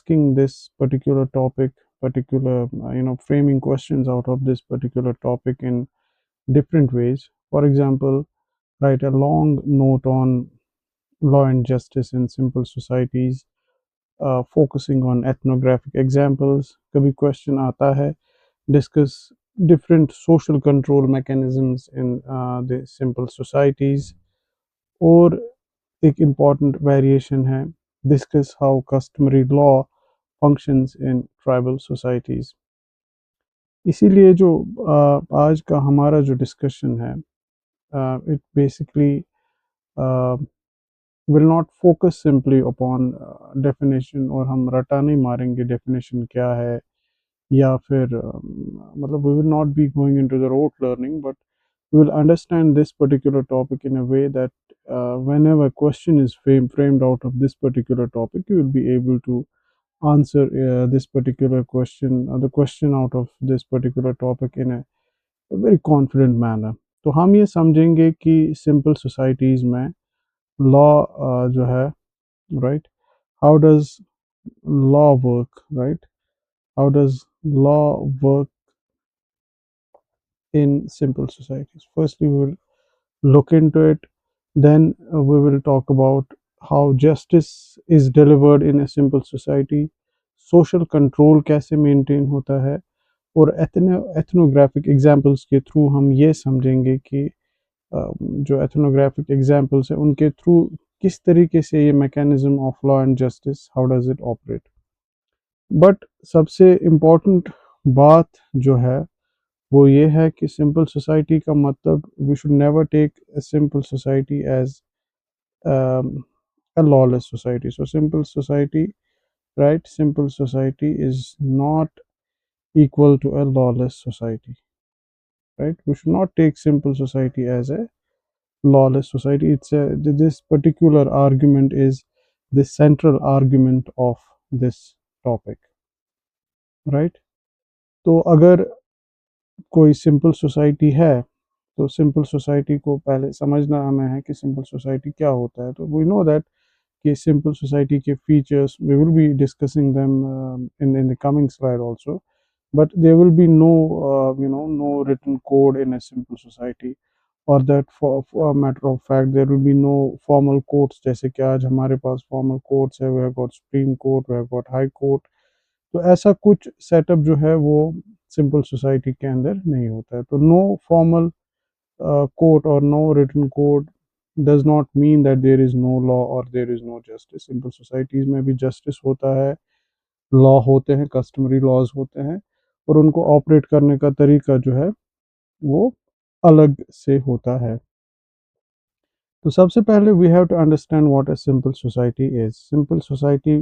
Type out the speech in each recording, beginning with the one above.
asking this particular topic, particular, framing questions out of this particular topic in different ways. For example, write a long note on law and justice in simple societies, focusing on ethnographic examples. कभी question आता है, discuss different social control mechanisms in the simple societies. और एक important variation है, discuss how customary law functions in tribal societies. इसीलिए जो आज का हमारा जो डिस्कशन है, it basically will not focus simply upon definition, और हम रटा नहीं मारेंगे definition क्या है, या फिर मतलब we will not be going into the rote learning, but we will understand this particular topic in a way that whenever a question is framed out of this particular topic, you will be able to answer this particular question, the question out of this particular topic in a very confident manner. तो हम ये समझेंगे कि simple societies में law जो है, right, how does law work, right? How does law work in simple societies? Firstly, we will look into it. Then we will talk about how justice is delivered in a simple society, social control कैसे maintain होता है, और ethnographic examples के through हम ये समझेंगे कि जो एथनोग्राफिक एग्जाम्पल्स हैं उनके थ्रू किस तरीके से ये mechanism of law and justice, how does it operate. But सबसे इम्पोर्टेंट बात जो है वो ये है कि सिंपल सोसाइटी का मतलब, we should never take a simple society as a lawless society. So simple society, right? Simple society is not equal to a lawless society, right? We should not take simple society as a lawless society. This particular argument is the central argument of this topic, right? तो अगर कोई simple society है तो simple society को पहले समझना हमें है कि सिंपल सोसाइटी क्या होता है. तो वी नो दैट कि सिंपल सोसाइटी के features, we will be discussing them in the coming slide also, but there will be no written code in a simple society, or that for a matter of fact there will be no formal courts. जैसे कि आज हमारे पास formal courts है, we have got supreme court, we have got high court. तो ऐसा कुछ setup जो है वो सिंपल सोसाइटी के अंदर नहीं होता है. तो नो फॉर्मल कोर्ट और no written code does not mean that there is no law और there is no justice. Simple societies में भी जस्टिस होता है, लॉ होते हैं, कस्टमरी लॉज होते हैं, और उनको ऑपरेट करने का तरीका जो है वो अलग से होता है. तो सबसे पहले we have to understand what a simple society is. Simple society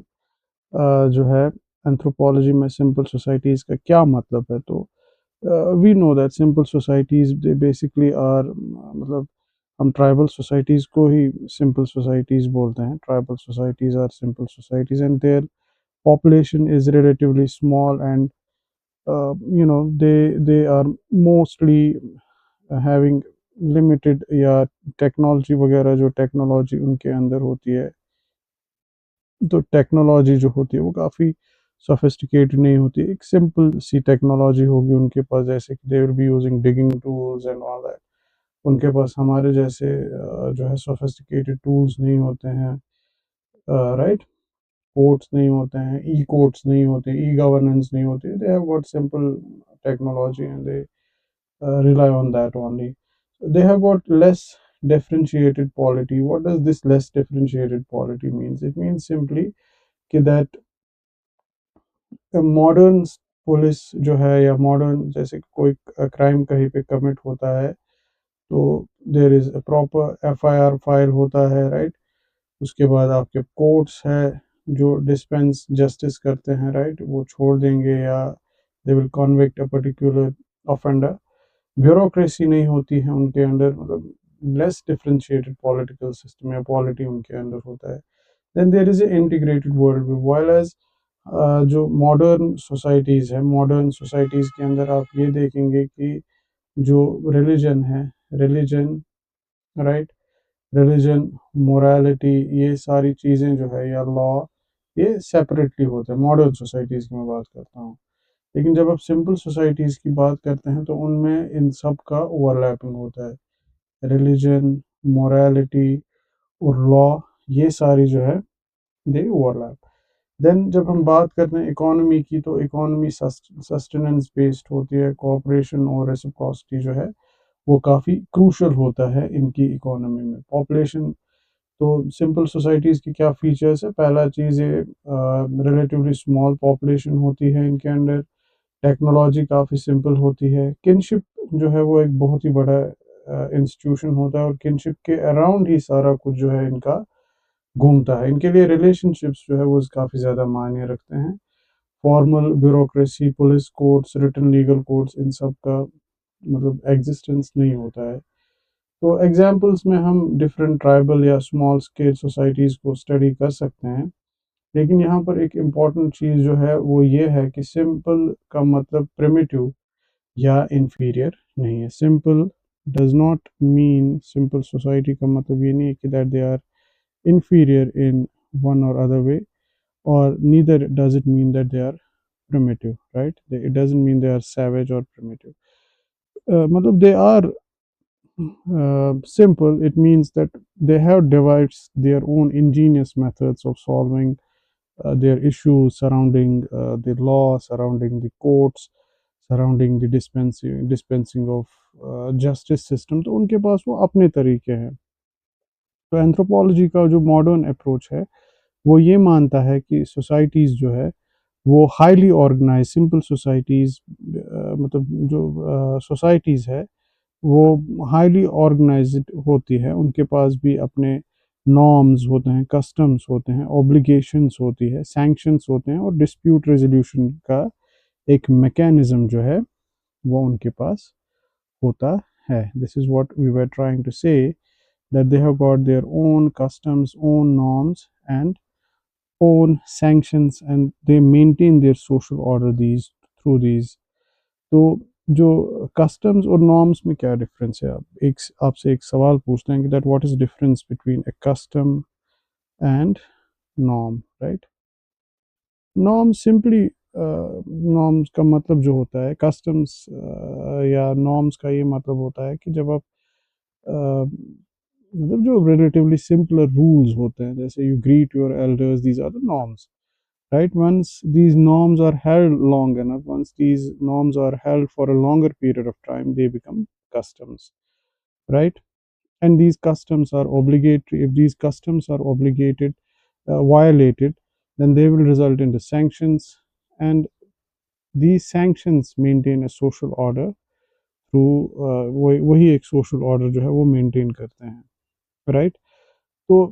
जो है एंथ्रोपोलॉजी में सिंपल सोसाइटीज़ का क्या मतलब है. तो we know that simple societies they basically are, मतलब हम ट्राइबल सोसाइटीज़ को ही सिंपल सोसाइटीज़ बोलते हैं. Tribal societies are simple societies and their population is relatively small, and they are mostly having limited या टेक्नोलॉजी वगैरह, जो टेक्नोलॉजी उनके अंदर होती है, तो टेक्नोलॉजी जो होती है वो काफ़ी सोफिस्टिकेटेड नहीं होती. एक सिंपल सी टेक्नोलॉजी होगी उनके पास, जैसे कि they will be using digging tools and all that. उनके पास हमारे जैसे जो है सोफिस्टिकेटेड टूल्स नहीं होते हैं, राइट. कोर्ट्स नहीं होते हैं, ई कोर्ट्स नहीं होते, ई गवर्नेंस नहीं होती. They have got simple technology and they rely on that only. They have got less differentiated polity. What does this less differentiated polity means? It means simply that modern police जो है, या modern जैसे कोई crime कहीं पे commit होता है तो there is a proper FIR file होता है, राइट. उसके बाद आपके कोर्ट्स है जो डिस्पेंस जस्टिस करते हैं, राइट. वो छोड़ देंगे या they will convict a particular offender. Bureaucracy नहीं होती है उनके अंदर, मतलब लेस डिफरेंशिएटेड पॉलिटिकल सिस्टम या पॉलिटी उनके अंदर होता है. Then there is a integrated world view. While as जो मॉडर्न सोसाइटीज़ है, मॉडर्न सोसाइटीज़ के अंदर आप ये देखेंगे कि जो रिलीजन है, रिलीजन, राइट, रिलीजन, मोरालिटी, ये सारी चीज़ें जो है, या लॉ, ये सेपरेटली होते हैं। मॉडर्न सोसाइटीज़ की मैं बात करता हूँ। लेकिन जब आप सिंपल सोसाइटीज़ की बात करते हैं तो उनमें इन सब का ओवरलैपिंग होता है। रिलीजन, मोरालिटी और लॉ, ये सारी जो है दे ओवरलैप। देन जब हम बात करते हैं इकोनॉमी की, तो इकोनॉमी सस्टेनेंस बेस्ड होती है। कोऑपरेशन और रेसिप्रोसिटी जो है वो काफ़ी क्रूशल होता है इनकी इकोनॉमी में। पॉपुलेशन, तो सिंपल सोसाइटीज़ की क्या फीचर्स है? पहला चीज़ ये रिलेटिवली स्मॉल पॉपुलेशन होती है इनके अंडर। टेक्नोलॉजी काफ़ी सिंपल होती है। किनशिप जो है वो एक बहुत ही बड़ा इंस्टीट्यूशन होता है, और किनशिप के अराउंड ही सारा कुछ जो है इनका घूमता है। इनके लिए रिलेशनशिप्स जो है वो काफ़ी ज़्यादा मायने रखते हैं। Formal bureaucracy, police codes, written legal codes, इन सब का मतलब एग्जिस्टेंस नहीं होता है। तो एग्जाम्पल्स में हम डिफरेंट ट्राइबल या स्मॉल स्केल सोसाइटीज़ को स्टडी कर सकते हैं। लेकिन यहाँ पर एक इम्पॉर्टेंट चीज़ जो है वो ये है कि सिंपल का मतलब प्रिमिटिव या इंफीरियर नहीं है। Simple does not mean, simple society का मतलब ये नहीं है कि that they are inferior in one or other way, or neither does it mean that they are primitive, right? It doesn't mean they are savage or primitive. मतलब they are simple. It means that they have devised their own ingenious methods of solving their issues surrounding the law, surrounding the courts, surrounding the dispensing of justice system. तो उनके पास वो अपने तरीके हैं। तो anthropology का जो मॉडर्न अप्रोच है वो ये मानता है कि सोसाइटीज़ जो है वो हाईली ऑर्गेनाइज, सिंपल सोसाइटीज़ मतलब जो सोसाइटीज़ है वो हाईली ऑर्गेनाइज्ड होती है। उनके पास भी अपने नॉर्म्स होते हैं, कस्टम्स होते हैं, ऑब्लिगेशंस होती है, सैंक्शंस होते हैं, और डिस्प्यूट रेजोल्यूशन का एक मैकेनिज्म जो है वो उनके पास होता है। This is what we were trying to say, that they have got their own customs, own norms, and own sanctions, and they maintain their social order these through these। तो जो कस्टम्स और नॉर्म्स में क्या difference है? आप एक आपसे एक सवाल पूछते हैं कि that what is difference between A custom and norm, right? Norm simply, norms का मतलब जो होता है, कस्टम्स या नॉर्म्स का ये मतलब होता है कि जब आप मतलब जो रिलेटिवली सिंपलर रूल्स होते हैं, जैसे you greet your elders, these are the norms, right? Once these norms are held long enough, once these norms are held for a longer period of time, they become customs, right? And these customs are obligatory. If these customs are violated, then they will result into sanctions, and these sanctions maintain a social order through वही एक social order जो है वो maintain करते हैं, right? तो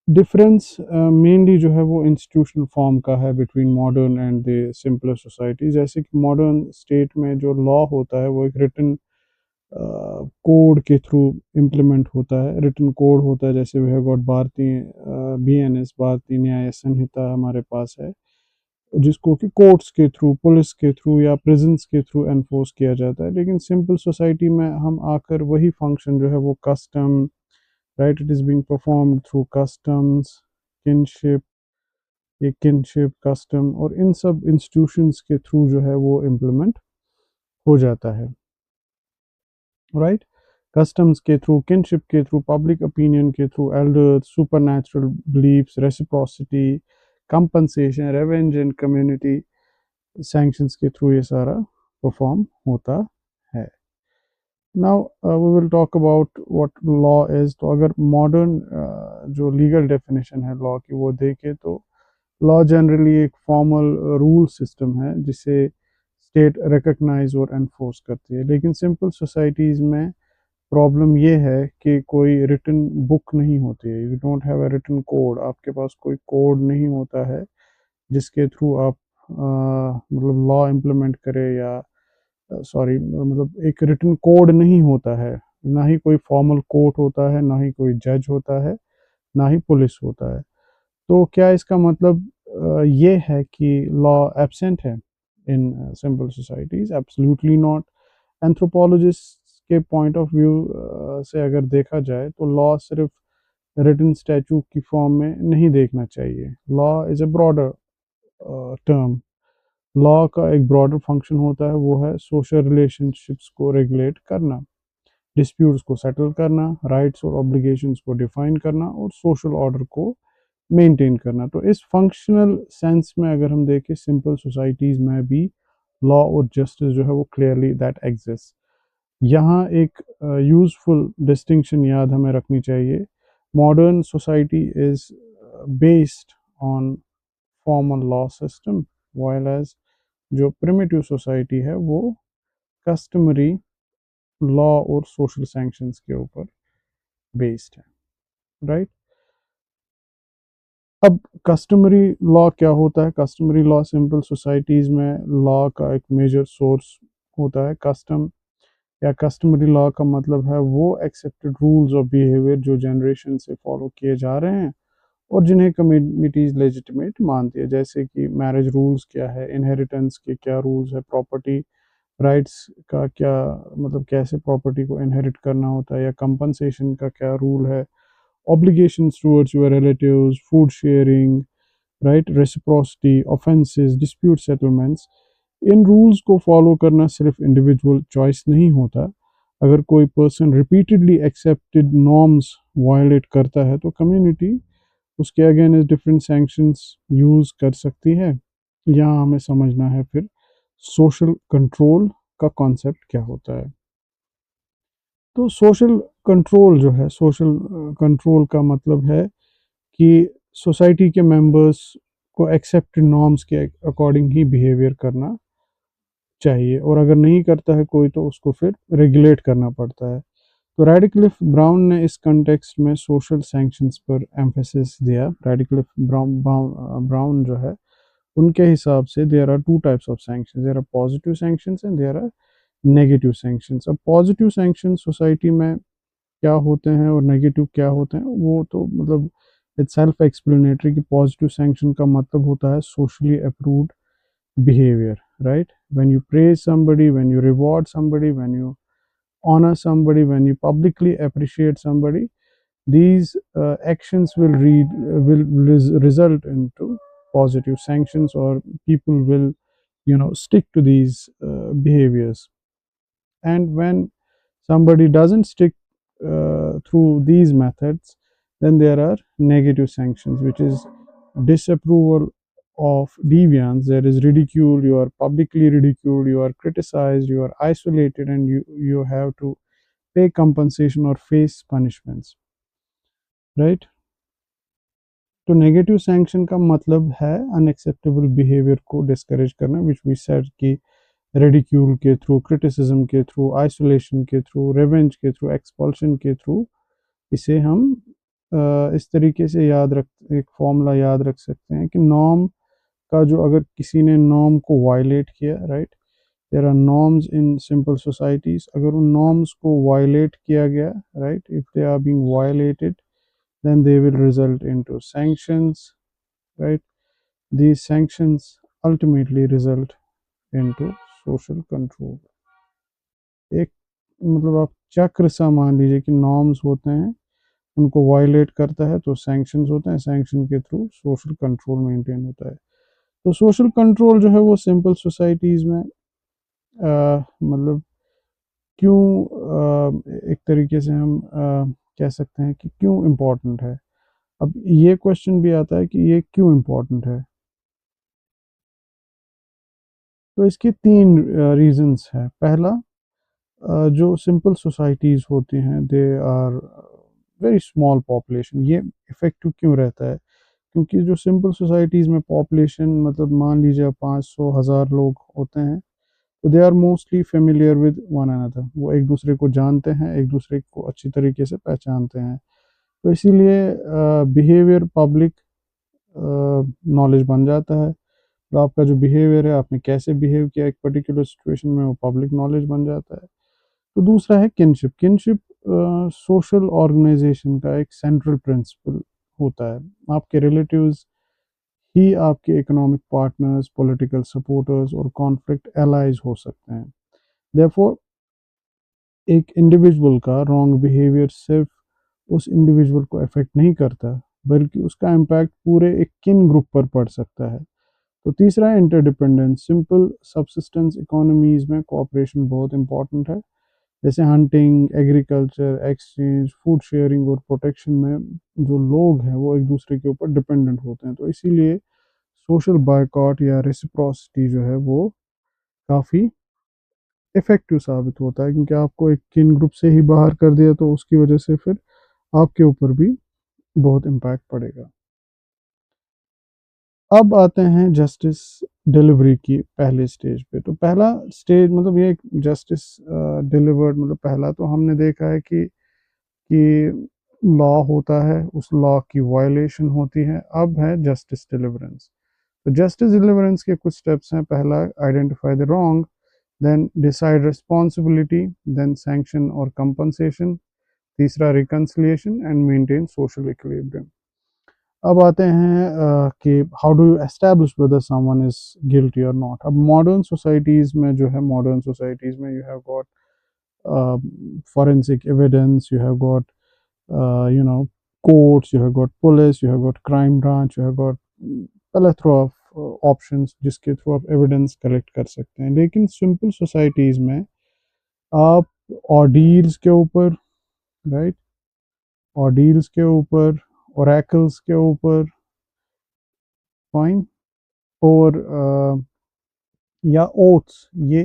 difference mainly जो है वो इंस्टीट्यूशनल फॉर्म का है between modern and the simpler society. जैसे कि मॉडर्न स्टेट में जो लॉ होता है वो एक रिटन कोड के थ्रू इम्प्लीमेंट होता है। रिटन कोड होता है, जैसे वी हैव गॉट भारतीय BNS, भारतीय न्याय संहिता हमारे पास है, जिसको कि कोर्ट्स के थ्रू, पुलिस के थ्रू या प्रिजन्स के थ्रू एनफोर्स किया जाता है। लेकिन सिंपल सोसाइटी में हम आकर वही फंक्शन जो है वो custom, right, it is being performed through customs, kinship, ये kinship custom और इन सब इंस्टीट्यूशंस के थ्रू जो है वो इम्प्लीमेंट हो जाता है, राइट? कस्टम्स के थ्रू, किनशिप के थ्रू, पब्लिक ओपिनियन के through, elders, supernatural beliefs, reciprocity, compensation, revenge and community sanctions के थ्रू ये सारा परफॉर्म होता है। Now we will talk about what law is. तो अगर मॉडर्न जो लीगल डेफिनेशन है लॉ की वो देखें, तो लॉ जनरली एक फॉर्मल रूल सिस्टम है जिसे स्टेट रिकग्नाइज और एनफोर्स करती है। लेकिन सिंपल सोसाइटीज़ में प्रॉब्लम ये है कि कोई रिटन बुक नहीं होती है। You don't have a written code, आपके पास कोई कोड नहीं होता है जिसके थ्रू आप मतलब लॉ इम्प्लीमेंट करें, या सॉरी मतलब एक रिटन कोड नहीं होता है। ना ही कोई फॉर्मल कोर्ट होता है, ना ही कोई जज होता है, ना ही पुलिस होता है। तो क्या इसका मतलब ये है कि लॉ एब्सेंट है इन simple societies? Absolutely not. Anthropologist के पॉइंट ऑफ व्यू से अगर देखा जाए तो लॉ सिर्फ रिटन स्टैचू की फॉर्म में नहीं देखना चाहिए। Law is a broader term. Law का एक ब्रॉडर फंक्शन होता है, वो है सोशल रिलेशनशिप्स को रेगुलेट करना, डिस्प्यूट्स को सेटल करना, राइट्स और ऑब्लिगेशंस को डिफाइन करना और सोशल ऑर्डर को मेंटेन करना। तो इस फंक्शनल सेंस में अगर हम देखें, सिंपल सोसाइटीज़ में भी लॉ और जस्टिस जो है वो क्लियरली दैट एग्जिस्ट। यहाँ एक यूजफुल डिस्टिंक्शन याद हमें रखनी चाहिए। Modern society is based on formal law system, while as जो प्रिमिटिव सोसाइटी है वो कस्टमरी लॉ और सोशल सैंक्शंस के ऊपर बेस्ड है, राइट। अब कस्टमरी लॉ क्या होता है? कस्टमरी लॉ सिंपल सोसाइटीज़ में लॉ का एक मेजर सोर्स होता है। कस्टम या कस्टमरी लॉ का मतलब है वो एक्सेप्टेड रूल्स और बिहेवियर जो जनरेशन से फॉलो किए जा रहे हैं और जिन्हें कम्युनिटीज़ लेजिटिमेट मानती है। जैसे कि मैरिज रूल्स क्या है, इनहेरिटेंस के क्या रूल्स है, प्रॉपर्टी राइट्स का क्या मतलब कैसे प्रॉपर्टी को इनहेरिट करना होता है, या कंपनसेशन का क्या रूल है, obligations towards your relatives, food sharing, right, reciprocity, offenses, dispute settlements। इन रूल्स को फॉलो करना सिर्फ इंडिविजुअल चॉइस नहीं होता। अगर कोई person repeatedly accepted norms violate करता है तो कम्युनिटी उसके अगेंस्ट डिफरेंट सैंक्शंस यूज़ कर सकती है। यहाँ हमें समझना है फिर सोशल कंट्रोल का कॉन्सेप्ट क्या होता है। तो सोशल कंट्रोल जो है, सोशल कंट्रोल का मतलब है कि सोसाइटी के मेंबर्स को एक्सेप्टेड नॉर्म्स के अकॉर्डिंग ही बिहेवियर करना चाहिए, और अगर नहीं करता है कोई तो उसको फिर रेगुलेट करना पड़ता है। तो रेडिक्लिफ ब्राउन ने इस कंटेक्स्ट में सोशल सैंक्शंस पर एम्फेसिस दिया। रेडिक्लिफ ब्राउन जो है उनके हिसाब से there are two types of sanctions, there are positive sanctions and there are negative sanctions. अब पॉजिटिव सैंक्शन सोसाइटी में क्या होते हैं और नेगेटिव क्या होते हैं वो तो मतलब इट्स सेल्फ एक्सप्लेनेटरी कि पॉजिटिव सैंक्शन का मतलब होता है socially approved behavior, right? When you praise somebody, when you reward somebody, when you honor somebody, when you publicly appreciate somebody, these actions will result into positive sanctions, or people will stick to these behaviors. And when somebody doesn't stick through these methods, then there are negative sanctions, which is disapproval of deviance. There is ridicule, you are publicly ridiculed, you are criticized, you are isolated, and you have to pay compensation or face punishments, right? तो negative sanction का मतलब है unacceptable behaviour को discourage करना, which we said कि ridicule के through, criticism के through, isolation के थ्रू, रिवेंज के थ्रू, एक्सपल्शन के थ्रू, इसे हम इस तरीके से एक फॉर्मूला याद रख सकते हैं कि नॉर्म का जो अगर किसी ने नॉर्म को वायलेट किया, right, there are norms in simple societies, अगर उन नॉर्म्स को वायलेट किया गया, right, if they are being violated then they will result into sanctions, right? These sanctions ultimately result into social control। एक मतलब आप चक्र सा मान लीजिए कि नॉर्म्स होते हैं, उनको वायलेट करता है तो सैंक्शंस होते हैं, सैंक्शन के थ्रू सोशल कंट्रोल मेंटेन होता है। तो सोशल कंट्रोल जो है वो सिंपल सोसाइटीज़ में मतलब क्यों एक तरीके से हम कह सकते हैं कि क्यों इम्पोर्टेंट है। अब ये क्वेश्चन भी आता है कि ये क्यों इम्पोर्टेंट है। तो इसके तीन रीजंस हैं। पहला, जो सिंपल सोसाइटीज़ होती हैं they are very small population. ये इफ़ेक्टिव क्यों रहता है? क्योंकि जो सिंपल सोसाइटीज़ में पॉपुलेशन मतलब मान लीजिए 500,000 लोग होते हैं, तो they are mostly familiar with one another. वो एक दूसरे को जानते हैं, एक दूसरे को अच्छी तरीके से पहचानते हैं। तो इसीलिए बिहेवियर पब्लिक नॉलेज बन जाता है। तो आपका जो बिहेवियर है, आपने कैसे बिहेव किया एक पर्टिकुलर सिचुएशन में, वो पब्लिक नॉलेज बन जाता है। तो दूसरा है किनशिप। किनशिप सोशल ऑर्गेनाइजेशन का एक सेंट्रल प्रिंसिपल होता है। आपके रिलेटिव्स ही आपके इकोनॉमिक पार्टनर्स, पॉलिटिकल सपोर्टर्स और कॉन्फ्लिक्ट एलाइज हो सकते हैं। देयरफॉर एक इंडिविजुअल का रॉन्ग बिहेवियर सिर्फ उस इंडिविजुअल को अफेक्ट नहीं करता, बल्कि उसका इम्पैक्ट पूरे एक किन ग्रुप पर पड़ सकता है। तो तीसरा है इंटरडिपेंडेंस। सिंपल सबसिस्टेंस इकोनॉमीज में कोऑपरेशन बहुत इंपॉर्टेंट है। जैसे hunting, agriculture, exchange, food sharing और प्रोटेक्शन में जो लोग हैं वो एक दूसरे के ऊपर डिपेंडेंट होते हैं। तो इसीलिए सोशल बायकॉट या रेसिप्रोसिटी जो है वो काफ़ी इफेक्टिव साबित होता है, क्योंकि आपको एक किन ग्रुप से ही बाहर कर दिया तो उसकी वजह से फिर आपके ऊपर भी बहुत इम्पैक्ट पड़ेगा। अब आते हैं जस्टिस डिलीवरी की पहले स्टेज पे। तो पहला स्टेज मतलब ये जस्टिस डिलीवर्ड मतलब पहला तो हमने देखा है कि लॉ होता है, उस लॉ की वायलेशन होती है। अब है जस्टिस डिलीवरेंस। तो जस्टिस डिलीवरेंस के कुछ स्टेप्स हैं। पहला, identify the wrong, then decide responsibility, then sanction और कंपनसेशन, तीसरा reconciliation and maintain social equilibrium. अब आते हैं कि how do you establish whether someone is guilty और नॉट। अब मॉडर्न सोसाइटीज़ में जो है, मॉडर्न सोसाइटीज़ में you have got forensic evidence, you have got you know courts, you have got police, you have got crime branch, you have got plethora of options जिसके through आप evidence collect कर सकते हैं। लेकिन simple societies में आप ऑर्डील्स के ऊपर, राइट, ऑर्डील्स के ऊपर, ओरेकल्स के ऊपर, फाइन, और या ओथ्स, ये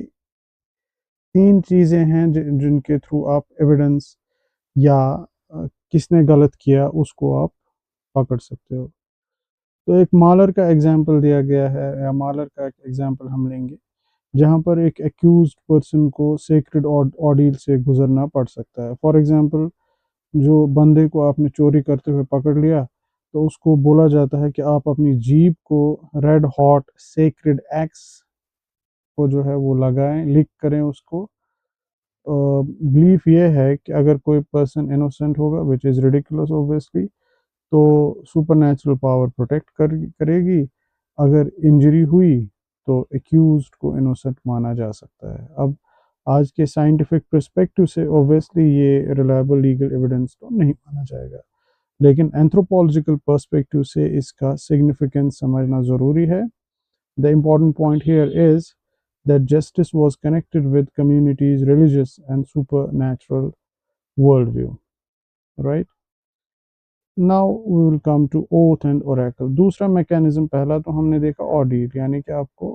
तीन चीज़ें हैं जिनके थ्रू आप एविडेंस या किसने गलत किया उसको आप पकड़ सकते हो। तो एक मालर का एग्जाम्पल दिया गया है, या मालर का एक एग्जाम्पल हम लेंगे, जहाँ पर एक एक्यूज्ड पर्सन को सेक्रेड ऑर्डील से गुजरना पड़ सकता है। फॉर एग्जांपल, जो बंदे को आपने चोरी करते हुए पकड़ लिया, तो उसको बोला जाता है कि आप अपनी जीप को रेड हॉट सेक्रेड एक्स को जो है वो लगाएं, लिक करें उसको। बिलीफ ये है कि अगर कोई पर्सन इनोसेंट होगा, विच इज़ रिडिकुलस ऑब्वियसली, तो सुपर नेचुरल पावर प्रोटेक्ट करेगी। अगर इंजरी हुई तो एक्यूज्ड को इनोसेंट माना जा सकता है। अब आज के साइंटिफिक पर्सपेक्टिव से ऑब्वियसली ये रिलायबल लीगल एविडेंस तो नहीं माना जाएगा, लेकिन एंथ्रोपोलॉजिकल पर्सपेक्टिव से इसका सिग्निफिकेंस समझना ज़रूरी है। The important point here is that justice was connected with communities' religious and supernatural worldview. Right? Now we will come to oath and oracle. दूसरा मैकेनिज्म, पहला तो हमने देखा ऑर्डील, यानी कि आपको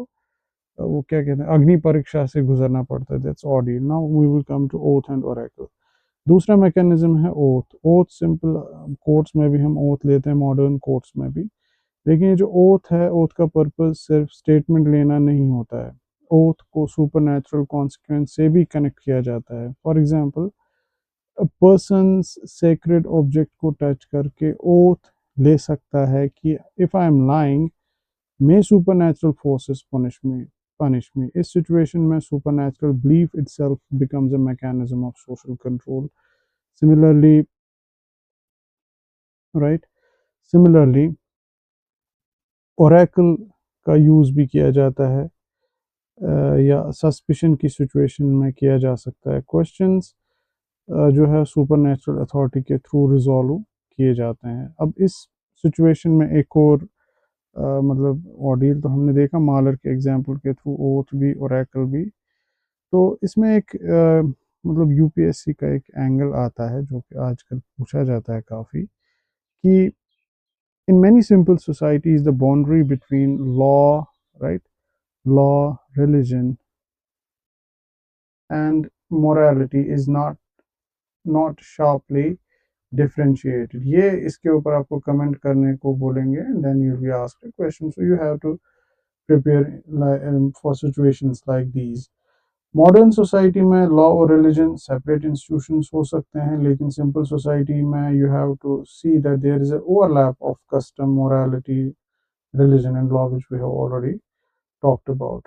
वो क्या कहते हैं, अग्नि परीक्षा से गुजरना पड़ता है, that's ordeal. Now we will come to oath and oracle. दूसरा मैकेनिज्म है ओथ। ओथ सिंपल, कोर्ट्स में भी हम ओथ लेते हैं, मॉडर्न कोर्ट्स में भी। लेकिन ये जो ओथ है, ओथ का पर्पस सिर्फ स्टेटमेंट लेना नहीं होता है। ओथ को सुपर नेचुरल कॉन्सिक्वेंस से भी कनेक्ट किया जाता है। For example, person sacred object को टच करके ओथ ले सकता है कि if I am lying may super natural forces punish me. इस सिचुएशन में super natural belief itself becomes a mechanism of social control. Similarly, right, similarly Oracle का use भी किया जाता है या सस्पिशन की सिचुएशन में किया जा सकता है। क्वेश्चंस जो है सुपर नेचुरल अथॉरिटी के थ्रू रिजॉल्व किए जाते हैं। अब इस सिचुएशन में एक और मतलब ऑर्डील तो हमने देखा मालर के एग्जांपल के थ्रू, ओथ भी, ओरेकल भी। तो इसमें एक मतलब यूपीएससी का एक एंगल आता है जो कि आजकल पूछा जाता है काफ़ी, कि in many simple societies the boundary between law, right, law, religion and morality is not sharply differentiated. ये इसके ऊपर आपको कमेंट करने को बोलेंगे, then you will be asked a question, so you have to prepare for situations like these. Modern society में law और religion separate institutions हो सकते हैं, लेकिन सिंपल सोसाइटी में you have to see that there is a overlap of custom, morality, religion and law, which we have already talked about.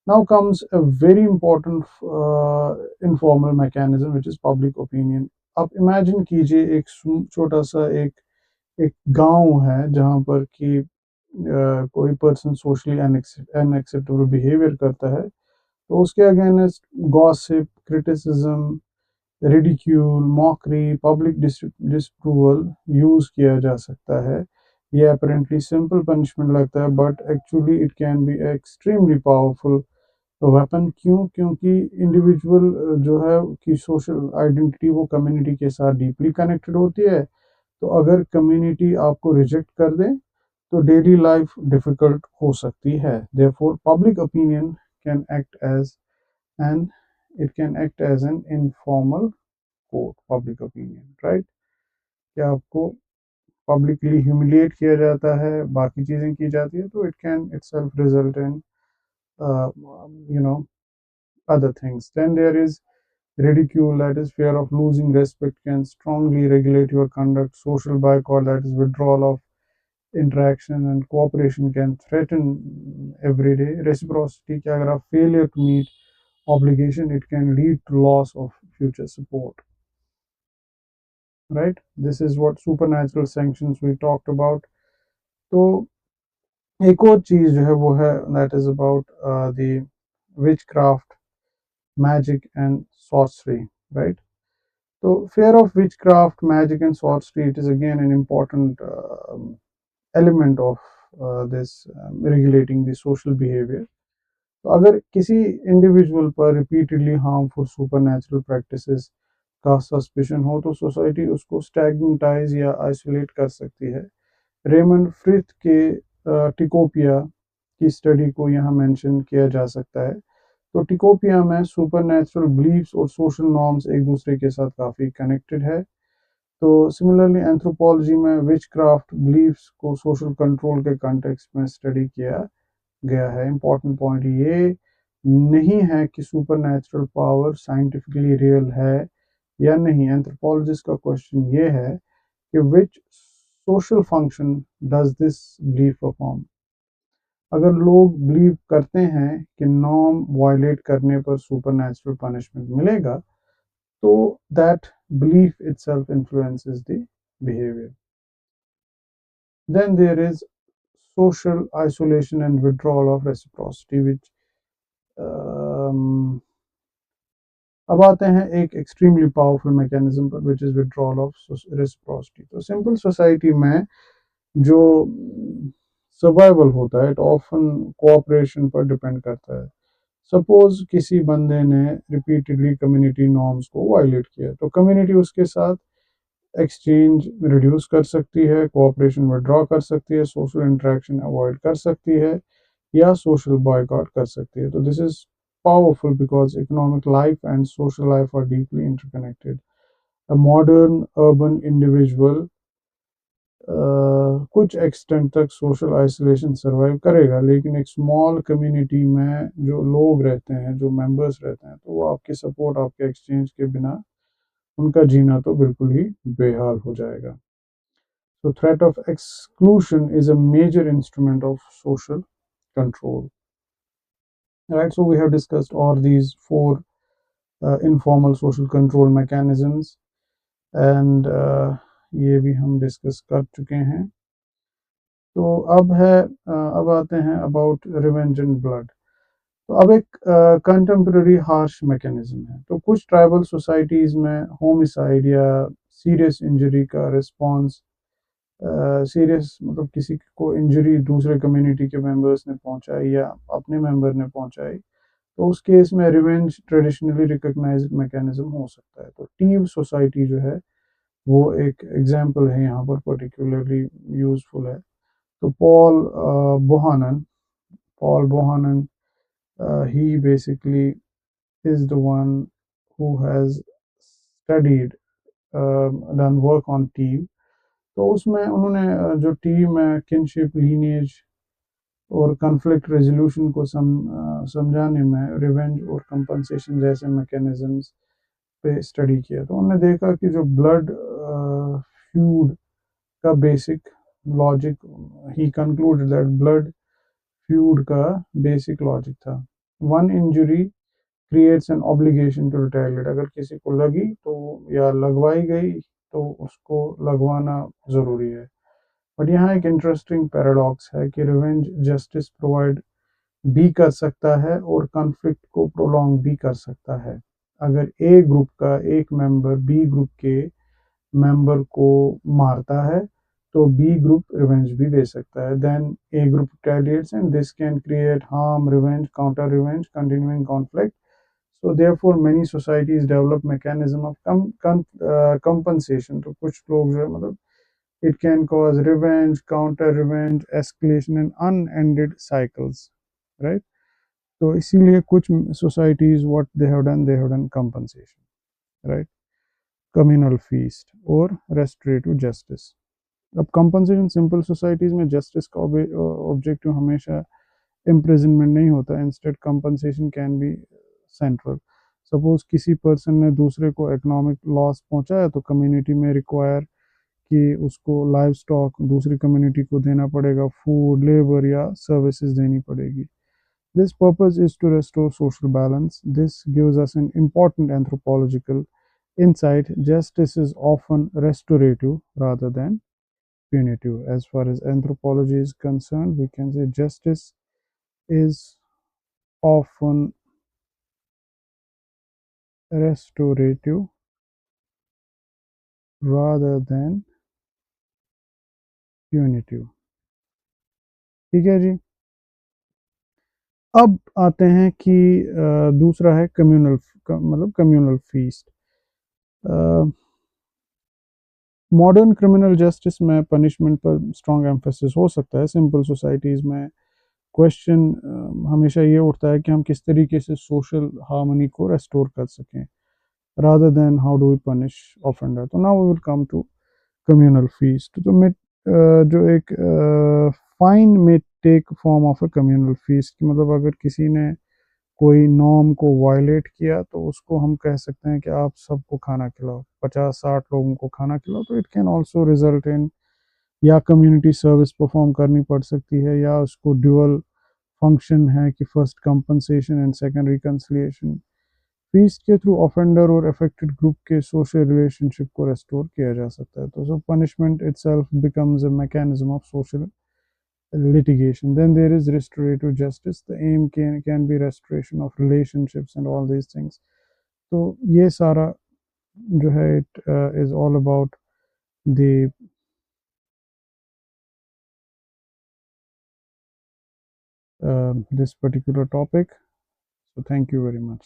Now comes a very important informal mechanism, which is public opinion. आप imagine कीजिए एक छोटा सा एक गांव है जहां पर कि कोई पर्सन सोशली अनएक्सेप्टेबल बिहेवियर करता है, तो उसके against gossip, criticism ridicule, mockery, public disapproval use किया जा सकता है। ये अपेरेंटली सिंपल पनिशमेंट लगता है but actually it can be extremely powerful weapon. क्यों? क्योंकि इंडिविजुअल जो है की सोशल आइडेंटिटी वो कम्युनिटी के साथ डीपली कनेक्टेड होती है। तो अगर कम्युनिटी आपको रिजेक्ट कर दे तो डेली लाइफ डिफिकल्ट हो सकती है। Therefore public opinion can act as an it can act as an informal court. Public opinion, right? क्या आपको पब्लिकली ह्यूमिलिएट किया जाता है, बाकी चीज़ें की जाती है, तो it can itself result in you know other things. Then there is ridicule, that is fear of losing respect, can strongly regulate your conduct. Social boycott, that is withdrawal of interaction, and cooperation can threaten everyday reciprocity. कि अगर आप failure to meet obligation, it can lead to loss of future support. Right? This is what supernatural sanctions we talked about. तो एक और चीज जो है वो है that is about the witchcraft, magic and sorcery, right? So fear of witchcraft, magic and sorcery, it is again an important element of this regulating the social behavior. तो अगर किसी इंडिविजुअल पर रिपीटेडली हार्मफुल सुपरनैचुरल प्रैक्टिसेस का suspicion हो तो society उसको स्टैग्मेटाइज या isolate कर सकती है। रेमंड फ्रिथ के टिकोपिया की स्टडी को यहाँ मेंशन किया जा सकता है। तो टिकोपिया में सुपरनैचुरल बिलीफ्स और सोशल नॉर्म्स एक दूसरे के साथ काफ़ी कनेक्टेड है। तो सिमिलरली एंथ्रोपोलॉजी में विचक्राफ्ट बिलीफ्स को सोशल कंट्रोल के कॉन्टेक्स्ट में स्टडी किया गया है। इंपॉर्टेंट पॉइंट ये नहीं है कि सुपरनैचुरल पावर साइंटिफिकली रियल है या नहीं। एंथ्रोपोलॉजिस्ट का क्वेश्चन ये है कि which social function does this belief perform. अगर लोग बिलीव करते हैं कि नॉर्म वायलेट करने पर सुपरनैचुरल पनिशमेंट मिलेगा तो that belief itself influences the behavior. Then there is social isolation and withdrawal of reciprocity, which अब आते हैं एक एक्सट्रीमली पावरफुल मैकेनिज्म पर, which is withdrawal of reciprocity. तो सिंपल सोसाइटी में जो सर्वाइवल होता है, इट ऑफन कोऑपरेशन पर डिपेंड करता है। सपोज किसी बंदे ने रिपीटेडली कम्युनिटी नॉर्म्स को वायलेट किया तो कम्युनिटी उसके साथ एक्सचेंज रिड्यूस कर सकती है, कोऑपरेशन विड्रॉ कर सकती है, सोशल इंटरेक्शन अवॉइड कर सकती है या सोशल बॉयकॉट कर सकती है। तो this is powerful because economic life and social life are deeply interconnected. A modern urban individual कुछ एक्सटेंट तक सोशल आइसोलेशन सर्वाइव करेगा, लेकिन एक स्मॉल कम्युनिटी में जो लोग रहते हैं, जो मेंबर्स रहते हैं, तो वो आपके सपोर्ट, आपके एक्सचेंज के बिना उनका जीना तो बिल्कुल ही बेहाल हो जाएगा। So threat of exclusion is a major instrument of social control. Right, so we have discussed all these four informal social control mechanisms and ये भी हम डिस्कस कर चुके हैं। तो अब आते हैं अबाउट रिवेंज एंड ब्लड। तो अब एक कंटेम्प्रेरी हार्श मैकेनिज्म है। तो कुछ ट्राइबल सोसाइटीज़ में होमिसाइड या सीरियस इंजरी का रिस्पॉन्स, सीरियस मतलब किसी को इंजरी दूसरे कम्युनिटी के मेंबर्स ने पहुंचाई या अपने मेंबर ने पहुंचाई, तो उस केस में रिवेंज ट्रेडिशनली रिकॉग्नाइज्ड मैकेनिज्म हो सकता है। तो टीव सोसाइटी जो है वो एक एग्जांपल है यहाँ पर, पर्टिकुलरली यूजफुल है। तो Paul Bohannon, he basically is the one who has studied, done work on टीव। तो उसमें उन्होंने जो टीव में किनशिप, लीनिएज और कॉन्फ्लिक्ट रेजोल्यूशन को समझाने में रिवेंज और कंपनसेशन जैसे मैकेनिज्म्स पे स्टडी किया। तो उन्होंने देखा कि जो ब्लड फ्यूड का basic logic, he concluded that blood feud का बेसिक लॉजिक था, one injury creates an obligation to retaliate. अगर किसी को लगी तो या लगवाई गई तो उसको लगवाना ज़रूरी है। बट यहाँ एक इंटरेस्टिंग पैराडॉक्स है कि रिवेंज जस्टिस प्रोवाइड भी कर सकता है और कॉन्फ्लिक्ट को प्रोलॉन्ग भी कर सकता है। अगर ए ग्रुप का एक मेंबर बी ग्रुप के मेंबर को मारता है तो बी ग्रुप रिवेंज भी दे सकता है. Then a group retaliates and this can create harm, revenge, counter revenge, continuing conflict. So therefore many societies develop mechanism of compensation. तो कुछ लोग जो है मतलब it can cause revenge, counter revenge, escalation and unended cycles, right? तो इसीलिए कुछ societies what they have done compensation, right? Communal feast और restorative justice. अब कंपनसेशन सिंपल सोसाइटीज में जस्टिस का ऑब्जेक्टिव हमेशा इम्प्रिजनमेंट नहीं होता. Instead compensation can be central. Suppose किसी पर्सन ने दूसरे को इकोनॉमिक लॉस पहुंचाया तो कम्युनिटी में रिक्वायर कि उसको लाइव स्टॉक दूसरी कम्युनिटी को देना पड़ेगा, फूड, लेबर या सर्विसेज देनी पड़ेगी. This purpose is to restore social balance. This gives us an important anthropological insight. Justice is often restorative rather than punitive. As far as anthropology is concerned, we can say justice is often restorative rather than punitive. ठीक है जी. अब आते हैं कि दूसरा है communal मतलब communal feast. Modern criminal justice में पनिशमेंट पर स्ट्रॉन्ग एम्फेसिस हो सकता है. सिंपल सोसाइटीज़ में क्वेश्चन हमेशा ये उठता है कि हम किस तरीके से सोशल हार्मनी को रेस्टोर कर सकें rather than how do we punish offender. तो now we will come to communal feast. तो मैं जो एक फाइन में take form of a communal feast की मतलब अगर किसी ने कोई नॉर्म को वायलेट किया तो उसको हम कह सकते हैं कि आप सबको खाना खिलाओ, 50-60 लोगों को खाना खिलाओ. तो it can also result in या कम्युनिटी सर्विस परफॉर्म करनी पड़ सकती है या उसको ड्यूअल फंक्शन है कि first compensation and second reconciliation. Feast के थ्रू ऑफेंडर और अफेक्टेड ग्रुप के सोशल रिलेशनशिप को रेस्टोर किया जा सकता है. तो so punishment itself becomes a mechanism of social litigation. Then there is restorative justice. The aim can be restoration of relationships and all these things. तो ये सारा जो है it is all about the this particular topic. So thank you very much.